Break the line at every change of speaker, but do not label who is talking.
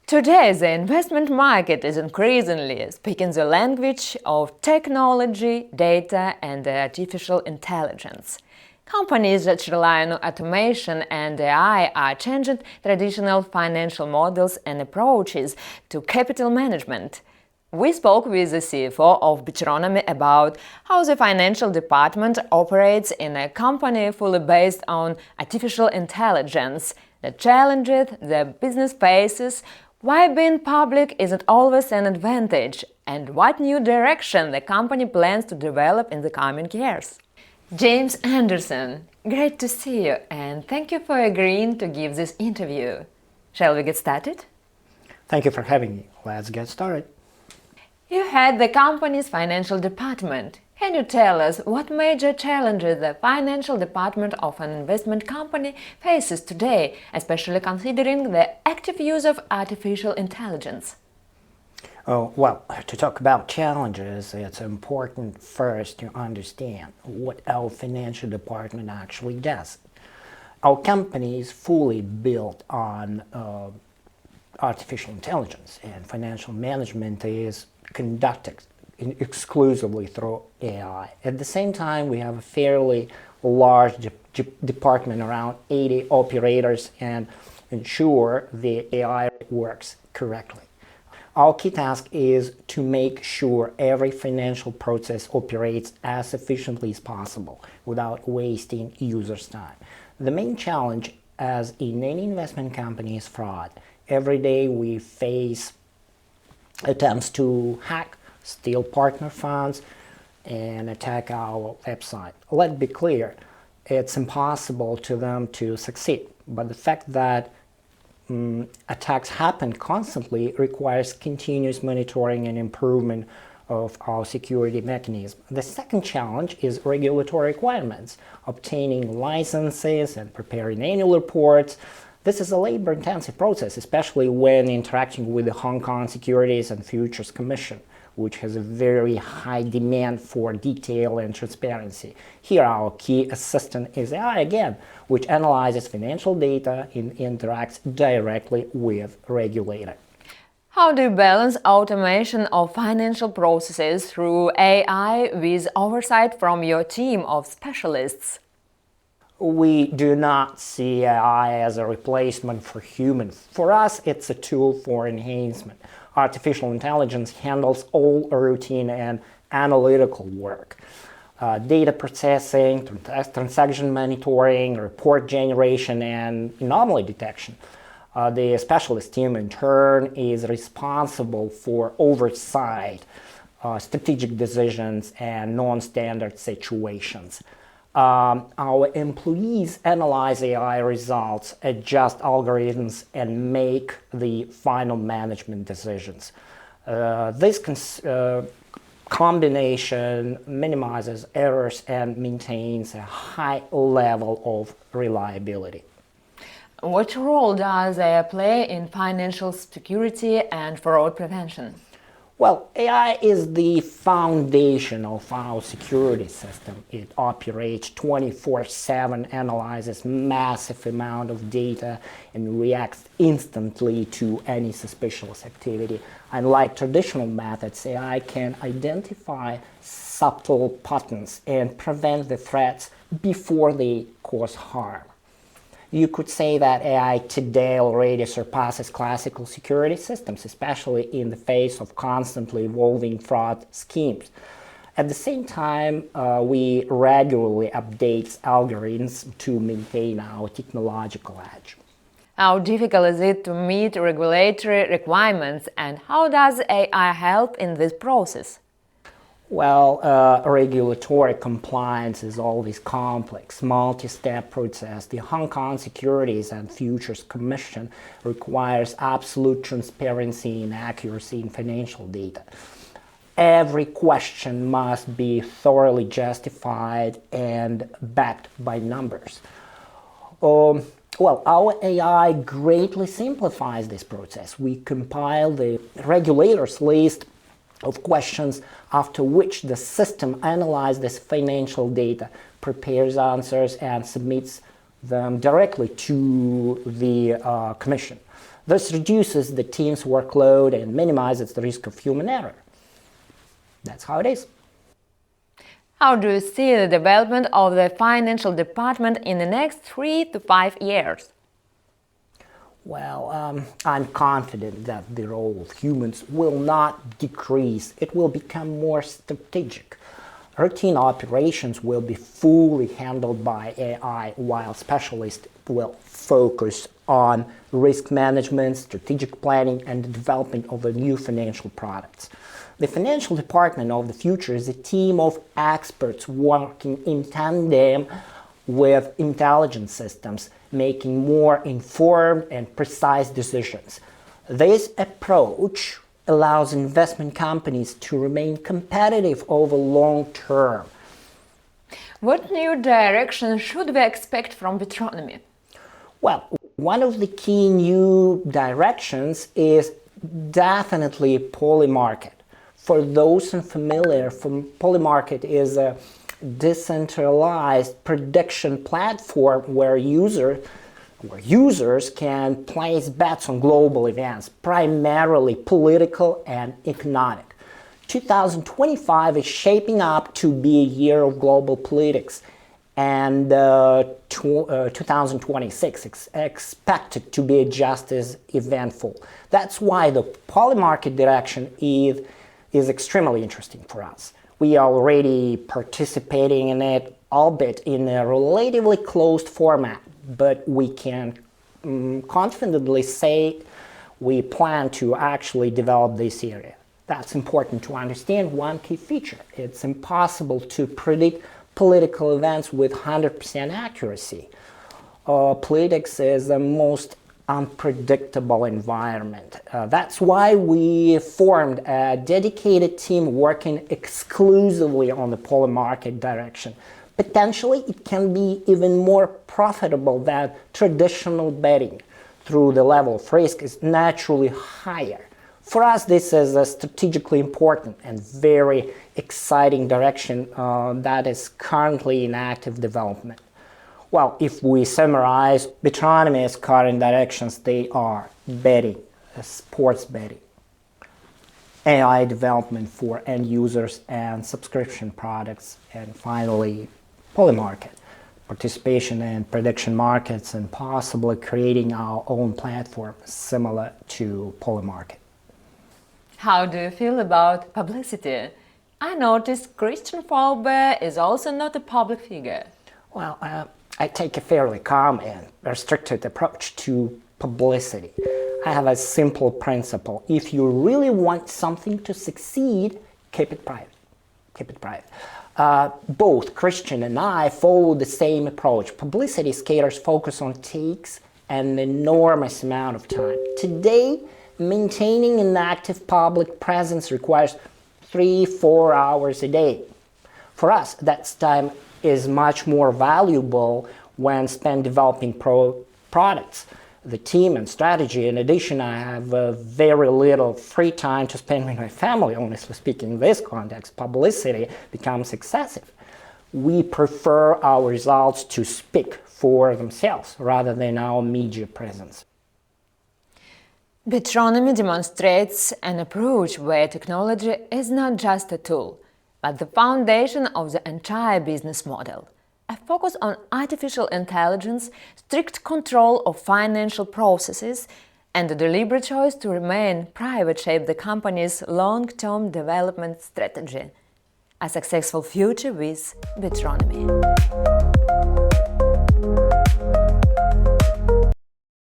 Today, the investment market is increasingly speaking the language of technology, data, and artificial intelligence. Companies that rely on automation and AI are changing traditional financial models and approaches to capital management. We spoke with the CFO of Betronomy about how the financial department operates in a company fully based on artificial intelligence, the challenges the business faces, why being public isn't always an advantage, and what new direction the company plans to develop in the coming years. James Anderson, great to see you, and thank you for agreeing to give this interview. Shall we get started?
Thank you for having me. Let's get started.
You head the company's financial department. Can you tell us what major challenges the financial department of an investment company faces today, especially considering the active use of artificial intelligence?
Well, to talk about challenges, it's important first to understand what our financial department actually does. Our company is fully built on artificial intelligence, and financial management is conducted exclusively through AI. At the same time, we have a fairly large department, around 80 operators, and ensure the AI works correctly. Our key task is to make sure every financial process operates as efficiently as possible without wasting users' time. The main challenge, as in any investment company, is fraud. Every day we face attempts to hack, steal partner funds, and attack our website. Let's be clear, it's impossible to them to succeed, but the fact that attacks happen constantly requires continuous monitoring and improvement of our security mechanism. The second challenge is regulatory requirements, obtaining licenses and preparing annual reports. This is a labor-intensive process, especially when interacting with the Hong Kong Securities and Futures Commission, which has a very high demand for detail and transparency. Here our key assistant is AI again, which analyzes financial data and interacts directly with regulator.
How do you balance automation of financial processes through AI with oversight from your team of specialists?
We do not see AI as a replacement for humans. For us, it's a tool for enhancement. Artificial intelligence handles all routine and analytical work. Data processing, transaction monitoring, report generation, and anomaly detection. The specialist team, in turn, is responsible for oversight, strategic decisions, and non-standard situations. Our employees analyze AI results, adjust algorithms, and make the final management decisions. This combination minimizes errors and maintains a high level of reliability.
What role does AI play in financial security and fraud prevention?
Well, AI is the foundation of our security system. It operates 24/7, analyzes massive amount of data, and reacts instantly to any suspicious activity. Unlike traditional methods, AI can identify subtle patterns and prevent the threats before they cause harm. You could say that AI today already surpasses classical security systems, especially in the face of constantly evolving fraud schemes. At the same time, we regularly update algorithms to maintain our technological edge.
How difficult is it to meet regulatory requirements, and how does AI help in this process?
Well, regulatory compliance is always complex, multi-step process. The Hong Kong Securities and Futures Commission requires absolute transparency and accuracy in financial data. Every question must be thoroughly justified and backed by numbers. Well, our AI greatly simplifies this process. We compile the regulators' list of questions, after which the system analyzes this financial data, prepares answers, and submits them directly to the commission. This reduces the team's workload and minimizes the risk of human error. That's how it is.
How do you see the development of the financial department in the next 3 to 5 years?
Well, I'm confident that the role of humans will not decrease. It will become more strategic. Routine operations will be fully handled by AI, while specialists will focus on risk management, strategic planning, and the development of the new financial products. The financial department of the future is a team of experts working in tandem with intelligence systems, making more informed and precise decisions. This approach allows investment companies to remain competitive over long term.
What new direction should we expect from Betronomy?
Well, one of the key new directions is definitely Polymarket. For those unfamiliar, Polymarket is a decentralized prediction platform where users can place bets on global events, primarily political and economic. 2025 is shaping up to be a year of global politics, and 2026 is expected to be just as eventful. That's why the Polymarket direction is extremely interesting for us. We are already participating in it, albeit in a relatively closed format, but we can confidently say we plan to actually develop this area. That's important to understand one key feature. It's impossible to predict political events with 100% accuracy. Politics is the most unpredictable environment. That's why we formed a dedicated team working exclusively on the Polymarket direction. Potentially, it can be even more profitable than traditional betting, through the level of risk is naturally higher. For us, this is a strategically important and very exciting direction that is currently in active development. Well, if we summarize Betronomy's current directions, they are betting, sports betting, AI development for end users and subscription products, and finally, Polymarket, participation in prediction markets and possibly creating our own platform similar to Polymarket.
How do you feel about publicity? I noticed Christian Faube is also not a public figure.
Well, I take a fairly calm and restricted approach to publicity. I have a simple principle. If you really want something to succeed, keep it private. Keep it private. Both Christian and I follow the same approach. Publicity skaters focus on takes an enormous amount of time. Today, maintaining an active public presence requires 3-4 hours a day. For us, that time is much more valuable when spent developing products. The team and strategy. In addition, I have very little free time to spend with my family. Honestly speaking, in this context, publicity becomes excessive. We prefer our results to speak for themselves rather than our media presence.
Betronomy demonstrates an approach where technology is not just a tool, but the foundation of the entire business model. A focus on artificial intelligence, strict control of financial processes, and a deliberate choice to remain private shape the company's long-term development strategy. A successful future with Betronomy.